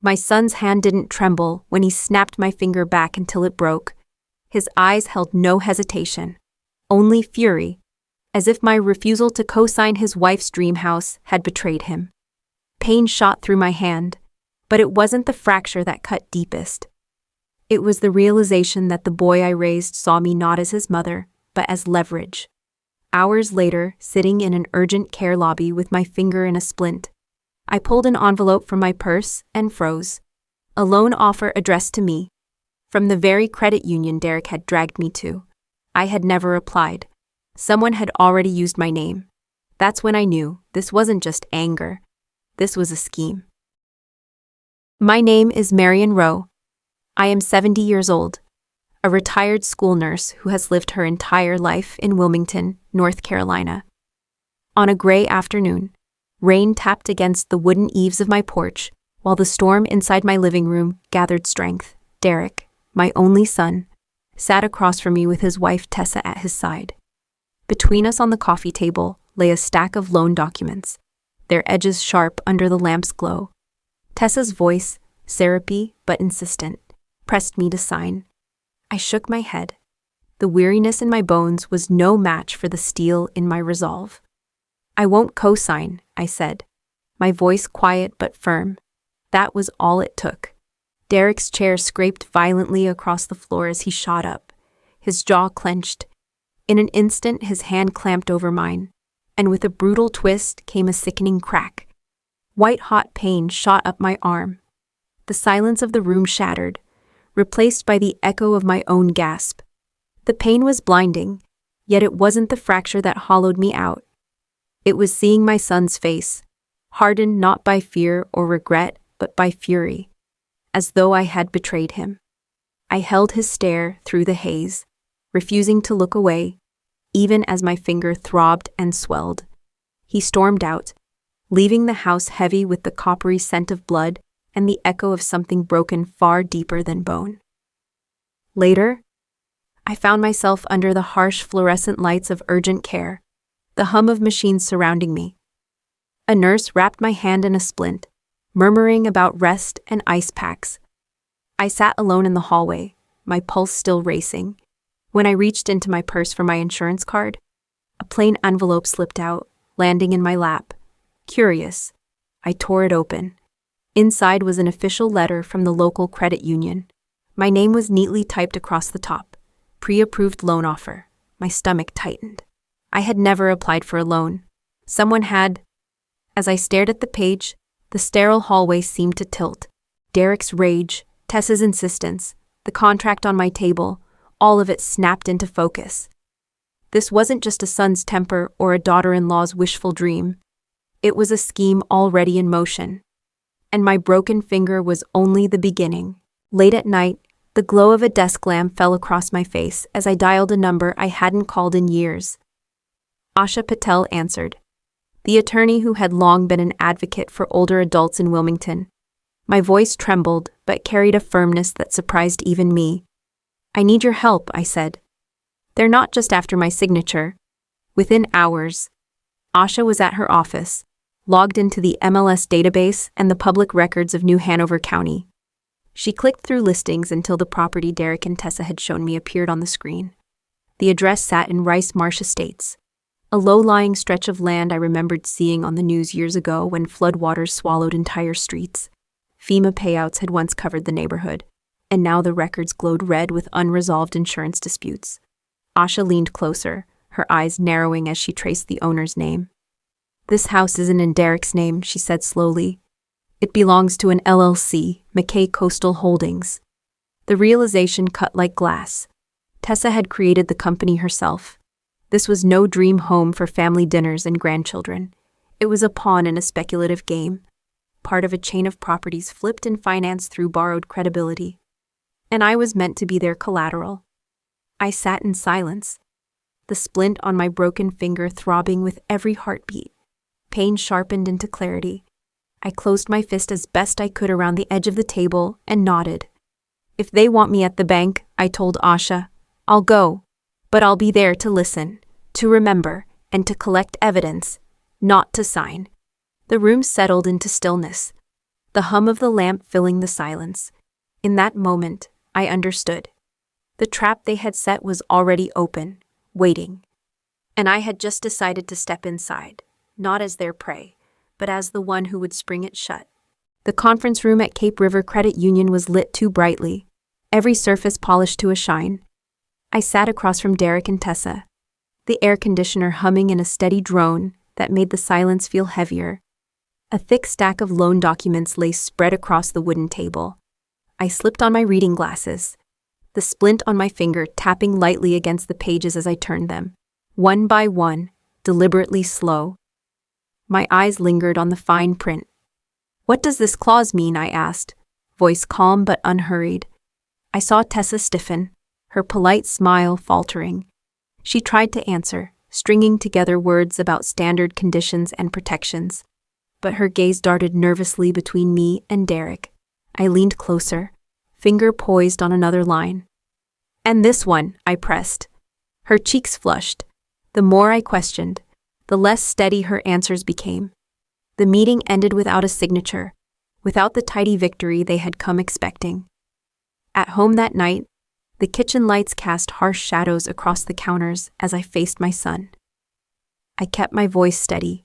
My son's hand didn't tremble when he snapped my finger back until it broke. His eyes held no hesitation, only fury, as if my refusal to co-sign his wife's dream house had betrayed him. Pain shot through my hand, but it wasn't the fracture that cut deepest. It was the realization that the boy I raised saw me not as his mother, but as leverage. Hours later, sitting in an urgent care lobby with my finger in a splint, I pulled an envelope from my purse and froze. A loan offer addressed to me, from the very credit union Derek had dragged me to. I had never applied. Someone had already used my name. That's when I knew this wasn't just anger. This was a scheme. My name is Marion Rowe. I am 70 years old, a retired school nurse who has lived her entire life in Wilmington, North Carolina. On a gray afternoon, rain tapped against the wooden eaves of my porch, while the storm inside my living room gathered strength. Derek, my only son, sat across from me with his wife Tessa at his side. Between us on the coffee table lay a stack of loan documents, their edges sharp under the lamp's glow. Tessa's voice, syrupy but insistent, pressed me to sign. I shook my head. The weariness in my bones was no match for the steel in my resolve. I won't co-sign, I said, my voice quiet but firm. That was all it took. Derek's chair scraped violently across the floor as he shot up, his jaw clenched. In an instant, his hand clamped over mine, and with a brutal twist came a sickening crack. White-hot pain shot up my arm. The silence of the room shattered, replaced by the echo of my own gasp. The pain was blinding, yet it wasn't the fracture that hollowed me out. It was seeing my son's face, hardened not by fear or regret, but by fury, as though I had betrayed him. I held his stare through the haze, refusing to look away, even as my finger throbbed and swelled. He stormed out, leaving the house heavy with the coppery scent of blood and the echo of something broken far deeper than bone. Later, I found myself under the harsh fluorescent lights of urgent care, the hum of machines surrounding me. A nurse wrapped my hand in a splint, murmuring about rest and ice packs. I sat alone in the hallway, my pulse still racing. When I reached into my purse for my insurance card, a plain envelope slipped out, landing in my lap. Curious, I tore it open. Inside was an official letter from the local credit union. My name was neatly typed across the top. Pre-approved loan offer. My stomach tightened. I had never applied for a loan. Someone had. As I stared at the page, the sterile hallway seemed to tilt. Derek's rage, Tessa's insistence, the contract on my table, all of it snapped into focus. This wasn't just a son's temper or a daughter-in-law's wishful dream. It was a scheme already in motion. And my broken finger was only the beginning. Late at night, the glow of a desk lamp fell across my face as I dialed a number I hadn't called in years. Asha Patel answered, the attorney who had long been an advocate for older adults in Wilmington. My voice trembled, but carried a firmness that surprised even me. I need your help, I said. They're not just after my signature. Within hours, Asha was at her office, logged into the MLS database and the public records of New Hanover County. She clicked through listings until the property Derek and Tessa had shown me appeared on the screen. The address sat in Rice Marsh Estates, a low-lying stretch of land I remembered seeing on the news years ago when floodwaters swallowed entire streets. FEMA payouts had once covered the neighborhood, and now the records glowed red with unresolved insurance disputes. Asha leaned closer, her eyes narrowing as she traced the owner's name. This house isn't in Derek's name, she said slowly. It belongs to an LLC, McKay Coastal Holdings. The realization cut like glass. Tessa had created the company herself. This was no dream home for family dinners and grandchildren. It was a pawn in a speculative game, part of a chain of properties flipped and financed through borrowed credibility. And I was meant to be their collateral. I sat in silence, the splint on my broken finger throbbing with every heartbeat. Pain sharpened into clarity. I closed my fist as best I could around the edge of the table and nodded. If they want me at the bank, I told Asha, I'll go, but I'll be there to listen, to remember, and to collect evidence, not to sign. The room settled into stillness. The the hum of the lamp filling the silence. In that moment, I understood. The trap they had set was already open, waiting. And I had just decided to step inside, not as their prey, but as the one who would spring it shut. The conference room at Cape River Credit Union was lit too brightly, every surface polished to a shine. I sat across from Derek and Tessa, the air conditioner humming in a steady drone that made the silence feel heavier. A thick stack of loan documents lay spread across the wooden table. I slipped on my reading glasses, the splint on my finger tapping lightly against the pages as I turned them, one by one, deliberately slow. My eyes lingered on the fine print. "What does this clause mean?" I asked, voice calm but unhurried. I saw Tessa stiffen, her polite smile faltering. She tried to answer, stringing together words about standard conditions and protections. But her gaze darted nervously between me and Derek. I leaned closer, finger poised on another line. "And this one," I pressed. Her cheeks flushed. The more I questioned, the less steady her answers became. The meeting ended without a signature, without the tidy victory they had come expecting. At home that night, the kitchen lights cast harsh shadows across the counters as I faced my son. I kept my voice steady.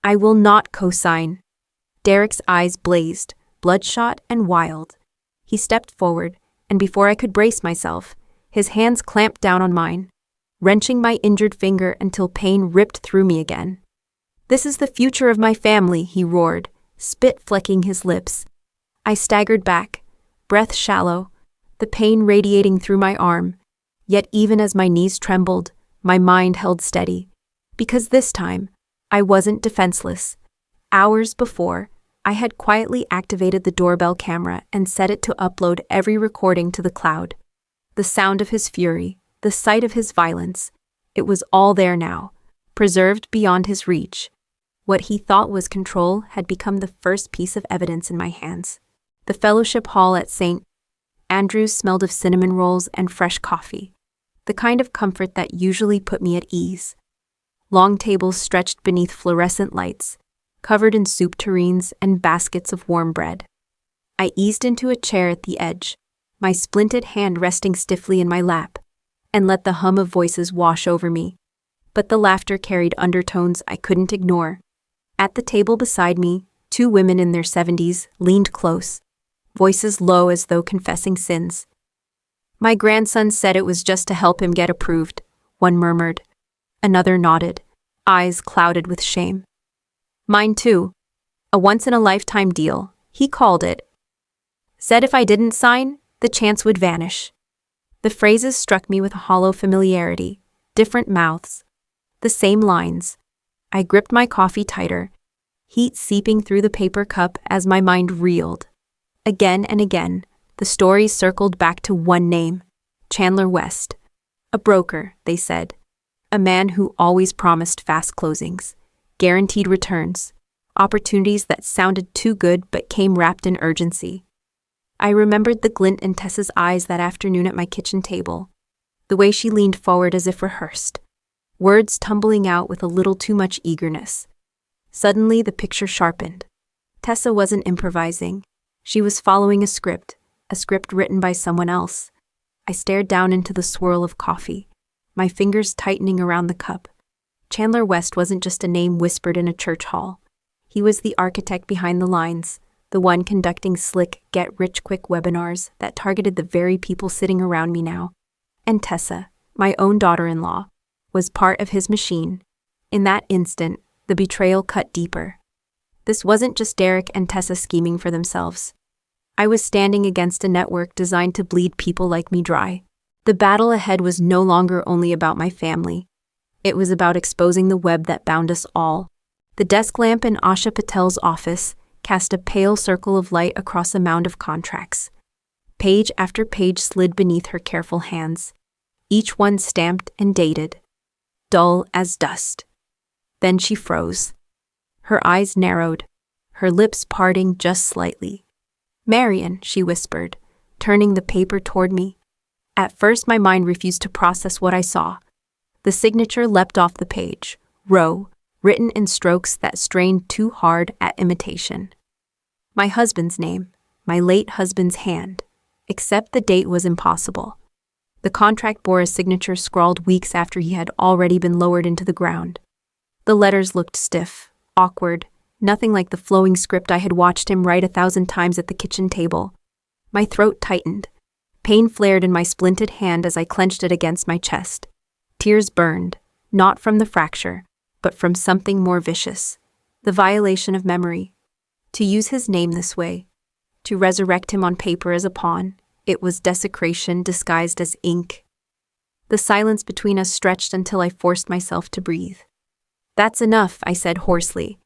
"I will not co-sign." Derek's eyes blazed, bloodshot and wild. He stepped forward, and before I could brace myself, his hands clamped down on mine, wrenching my injured finger until pain ripped through me again. "This is the future of my family," he roared, spit flecking his lips. I staggered back, breath shallow, the pain radiating through my arm. Yet even as my knees trembled, my mind held steady. Because this time, I wasn't defenseless. Hours before, I had quietly activated the doorbell camera and set it to upload every recording to the cloud. The sound of his fury, the sight of his violence, it was all there now, preserved beyond his reach. What he thought was control had become the first piece of evidence in my hands. The fellowship hall at St. Andrews smelled of cinnamon rolls and fresh coffee, the kind of comfort that usually put me at ease. Long tables stretched beneath fluorescent lights, covered in soup tureens and baskets of warm bread. I eased into a chair at the edge, my splinted hand resting stiffly in my lap, and let the hum of voices wash over me. But the laughter carried undertones I couldn't ignore. At the table beside me, two women in their 70s leaned close, voices low as though confessing sins. "My grandson said it was just to help him get approved," one murmured. Another nodded, eyes clouded with shame. "Mine too. A once-in-a-lifetime deal, he called it. Said if I didn't sign, the chance would vanish." The phrases struck me with a hollow familiarity, different mouths, the same lines. I gripped my coffee tighter, heat seeping through the paper cup as my mind reeled. Again and again, the stories circled back to one name, Chandler West. A broker, they said. A man who always promised fast closings, guaranteed returns, opportunities that sounded too good but came wrapped in urgency. I remembered the glint in Tessa's eyes that afternoon at my kitchen table, the way she leaned forward as if rehearsed, words tumbling out with a little too much eagerness. Suddenly, the picture sharpened. Tessa wasn't improvising. She was following a script written by someone else. I stared down into the swirl of coffee, my fingers tightening around the cup. Chandler West wasn't just a name whispered in a church hall. He was the architect behind the lines, the one conducting slick, get-rich-quick webinars that targeted the very people sitting around me now. And Tessa, my own daughter-in-law, was part of his machine. In that instant, the betrayal cut deeper. This wasn't just Derek and Tessa scheming for themselves. I was standing against a network designed to bleed people like me dry. The battle ahead was no longer only about my family. It was about exposing the web that bound us all. The desk lamp in Asha Patel's office cast a pale circle of light across a mound of contracts. Page after page slid beneath her careful hands, each one stamped and dated, dull as dust. Then she froze. Her eyes narrowed, her lips parting just slightly. "Marion," she whispered, turning the paper toward me. At first my mind refused to process what I saw. The signature leapt off the page, Roe, written in strokes that strained too hard at imitation. My husband's name, my late husband's hand, except the date was impossible. The contract bore a signature scrawled weeks after he had already been lowered into the ground. The letters looked stiff, awkward, nothing like the flowing script I had watched him write 1,000 times at the kitchen table. My throat tightened. Pain flared in my splinted hand as I clenched it against my chest. Tears burned, not from the fracture, but from something more vicious. The violation of memory. To use his name this way, to resurrect him on paper as a pawn, it was desecration disguised as ink. The silence between us stretched until I forced myself to breathe. "That's enough," I said hoarsely.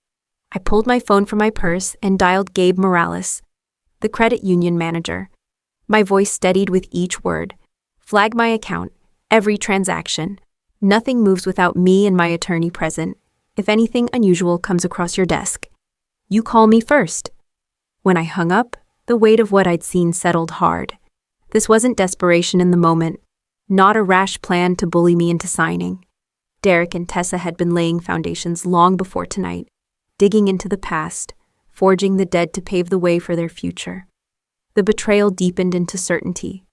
I pulled my phone from my purse and dialed Gabe Morales, the credit union manager. My voice steadied with each word. "Flag my account, every transaction. Nothing moves without me and my attorney present. If anything unusual comes across your desk, you call me first." When I hung up, the weight of what I'd seen settled hard. This wasn't desperation in the moment, not a rash plan to bully me into signing. Derek and Tessa had been laying foundations long before tonight, digging into the past, forging the dead to pave the way for their future. The betrayal deepened into certainty.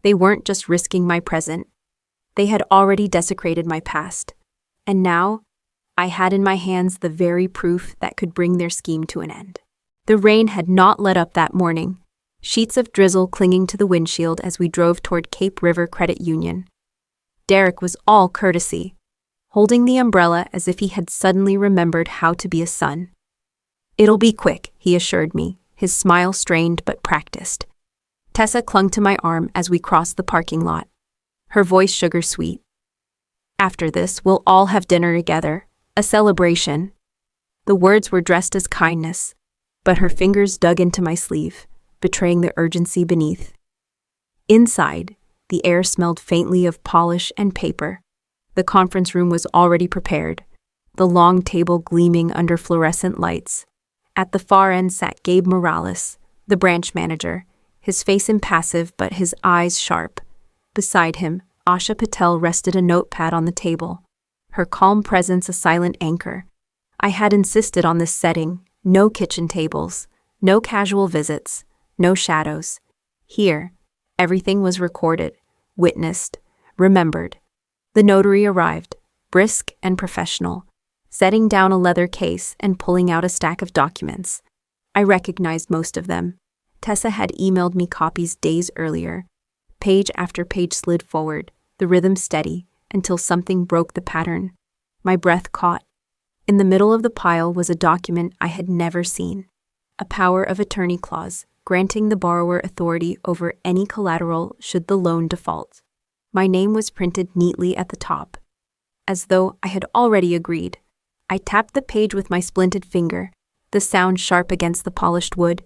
They weren't just risking my present. They had already desecrated my past. And now, I had in my hands the very proof that could bring their scheme to an end. The rain had not let up that morning, sheets of drizzle clinging to the windshield as we drove toward Cape River Credit Union. Derek was all courtesy, holding the umbrella as if he had suddenly remembered how to be a son. "It'll be quick," he assured me, his smile strained but practiced. Tessa clung to my arm as we crossed the parking lot, her voice sugar-sweet. "After this, we'll all have dinner together, a celebration." The words were dressed as kindness, but her fingers dug into my sleeve, betraying the urgency beneath. Inside, the air smelled faintly of polish and paper. The conference room was already prepared, the long table gleaming under fluorescent lights. At the far end sat Gabe Morales, the branch manager, his face impassive but his eyes sharp. Beside him, Asha Patel rested a notepad on the table, her calm presence a silent anchor. I had insisted on this setting, no kitchen tables, no casual visits, no shadows. Here, everything was recorded, witnessed, remembered. The notary arrived, brisk and professional, setting down a leather case and pulling out a stack of documents. I recognized most of them. Tessa had emailed me copies days earlier. Page after page slid forward, the rhythm steady, until something broke the pattern. My breath caught. In the middle of the pile was a document I had never seen. A power of attorney clause, granting the borrower authority over any collateral should the loan default. My name was printed neatly at the top, as though I had already agreed. I tapped the page with my splinted finger, the sound sharp against the polished wood.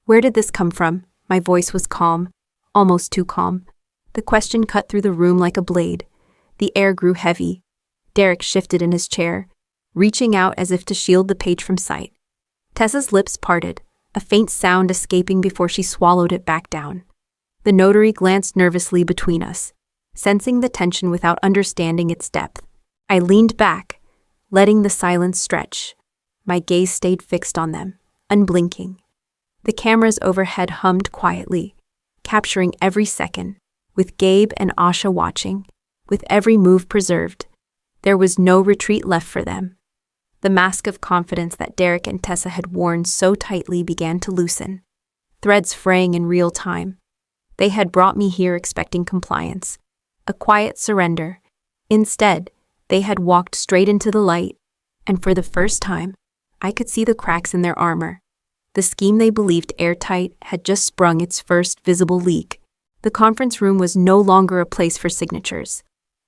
"Where did this come from?" My voice was calm, almost too calm. The question cut through the room like a blade. The air grew heavy. Derek shifted in his chair, reaching out as if to shield the page from sight. Tessa's lips parted, a faint sound escaping before she swallowed it back down. The notary glanced nervously between us, sensing the tension without understanding its depth. I leaned back, letting the silence stretch. My gaze stayed fixed on them, unblinking. The cameras overhead hummed quietly, capturing every second, with Gabe and Asha watching, with every move preserved. There was no retreat left for them. The mask of confidence that Derek and Tessa had worn so tightly began to loosen, threads fraying in real time. They had brought me here expecting compliance, a quiet surrender. Instead, they had walked straight into the light, and for the first time, I could see the cracks in their armor. The scheme they believed airtight had just sprung its first visible leak. The conference room was no longer a place for signatures.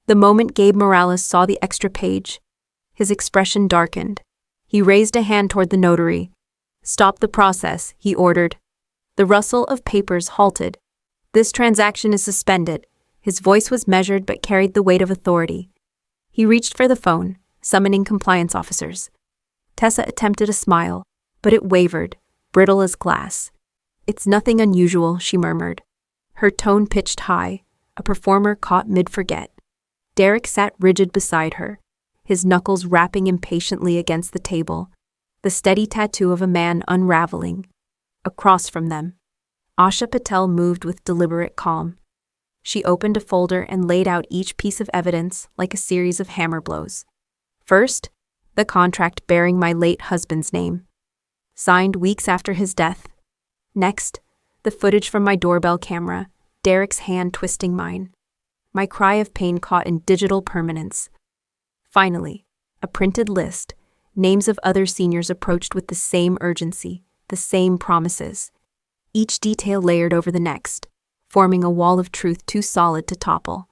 The moment Gabe Morales saw the extra page, his expression darkened. He raised a hand toward the notary. "Stop the process," he ordered. The rustle of papers halted. "This transaction is suspended." His voice was measured but carried the weight of authority. He reached for the phone, summoning compliance officers. Tessa attempted a smile, but it wavered, brittle as glass. "It's nothing unusual," she murmured. Her tone pitched high, a performer caught mid-forget. Derek sat rigid beside her, his knuckles rapping impatiently against the table, the steady tattoo of a man unraveling. across from them. Asha Patel moved with deliberate calm. She opened a folder and laid out each piece of evidence like a series of hammer blows. First, the contract bearing my late husband's name, signed weeks after his death. Next, the footage from my doorbell camera, Derek's hand twisting mine. My cry of pain caught in digital permanence. Finally, a printed list, names of other seniors approached with the same urgency, the same promises. Each detail layered over the next, forming a wall of truth too solid to topple.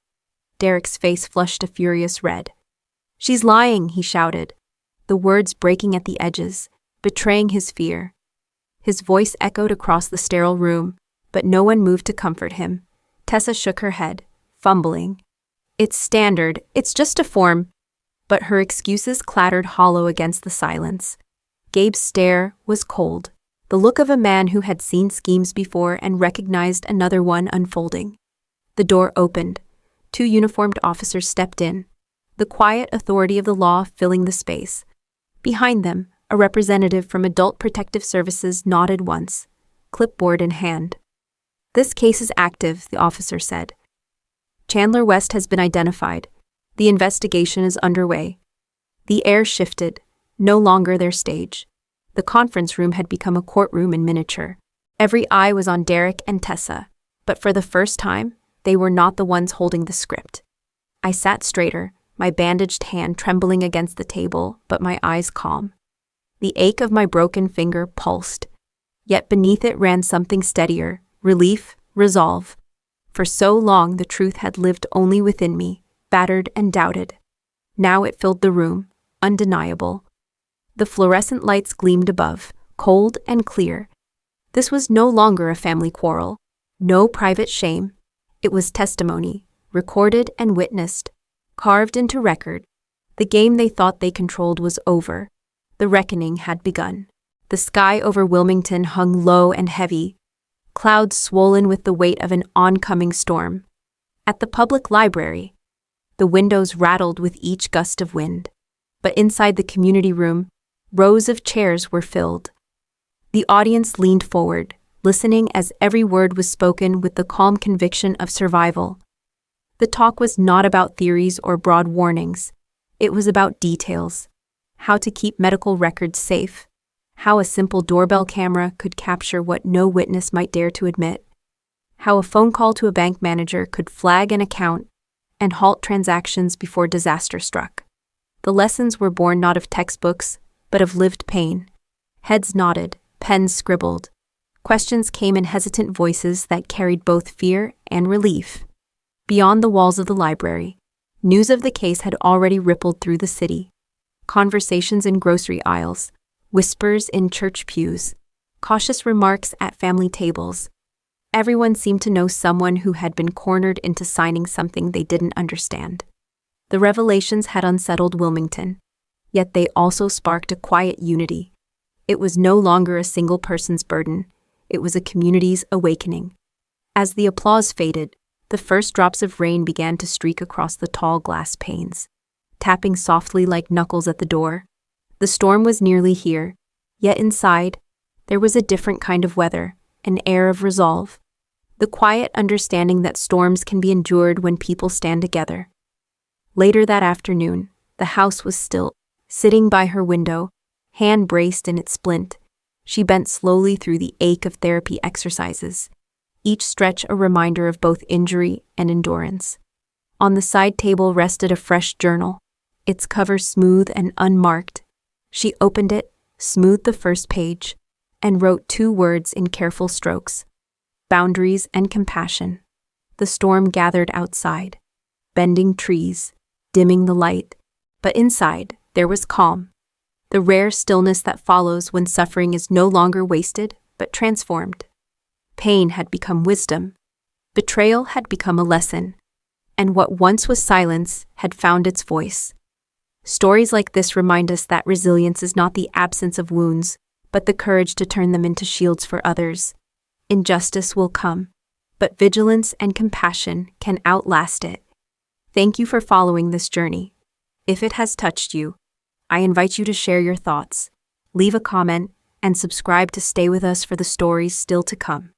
Derek's face flushed a furious red. "She's lying," he shouted, the words breaking at the edges, betraying his fear. His voice echoed across the sterile room, but no one moved to comfort him. Tessa shook her head, fumbling. "It's standard, it's just a form." But her excuses clattered hollow against the silence. Gabe's stare was cold, the look of a man who had seen schemes before and recognized another one unfolding. The door opened. 2 uniformed officers stepped in, the quiet authority of the law filling the space. Behind them, a representative from Adult Protective Services nodded once, clipboard in hand. "This case is active," the officer said. "Chandler West has been identified. The investigation is underway." The air shifted, no longer their stage. The conference room had become a courtroom in miniature. Every eye was on Derek and Tessa, but for the first time, they were not the ones holding the script. I sat straighter, my bandaged hand trembling against the table, but my eyes calm. The ache of my broken finger pulsed, yet beneath it ran something steadier, relief, resolve. For so long the truth had lived only within me, battered and doubted. Now it filled the room, undeniable. The fluorescent lights gleamed above, cold and clear. This was no longer a family quarrel, no private shame. It was testimony, recorded and witnessed, carved into record. The game they thought they controlled was over. The reckoning had begun. The sky over Wilmington hung low and heavy, clouds swollen with the weight of an oncoming storm. At the public library, the windows rattled with each gust of wind. But inside the community room, rows of chairs were filled. The audience leaned forward, listening as every word was spoken with the calm conviction of survival. The talk was not about theories or broad warnings. It was about details. How to keep medical records safe. How a simple doorbell camera could capture what no witness might dare to admit. How a phone call to a bank manager could flag an account and halt transactions before disaster struck. The lessons were born not of textbooks, but of lived pain. Heads nodded, pens scribbled. Questions came in hesitant voices that carried both fear and relief. Beyond the walls of the library, news of the case had already rippled through the city. Conversations in grocery aisles, whispers in church pews, cautious remarks at family tables. Everyone seemed to know someone who had been cornered into signing something they didn't understand. The revelations had unsettled Wilmington, yet they also sparked a quiet unity. It was no longer a single person's burden, it was a community's awakening. As the applause faded, the first drops of rain began to streak across the tall glass panes, tapping softly like knuckles at the door. The storm was nearly here, yet inside, there was a different kind of weather, an air of resolve. The quiet understanding that storms can be endured when people stand together. Later that afternoon, the house was still. Sitting by her window, hand braced in its splint, she bent slowly through the ache of therapy exercises, each stretch a reminder of both injury and endurance. On the side table rested a fresh journal, its cover smooth and unmarked. She opened it, smoothed the first page, and wrote 2 words in careful strokes: boundaries and compassion. The storm gathered outside, bending trees, dimming the light, but inside, there was calm, the rare stillness that follows when suffering is no longer wasted, but transformed. Pain had become wisdom. Betrayal had become a lesson. And what once was silence had found its voice. Stories like this remind us that resilience is not the absence of wounds, but the courage to turn them into shields for others. Injustice will come, but vigilance and compassion can outlast it. Thank you for following this journey. If it has touched you, I invite you to share your thoughts, leave a comment, and subscribe to stay with us for the stories still to come.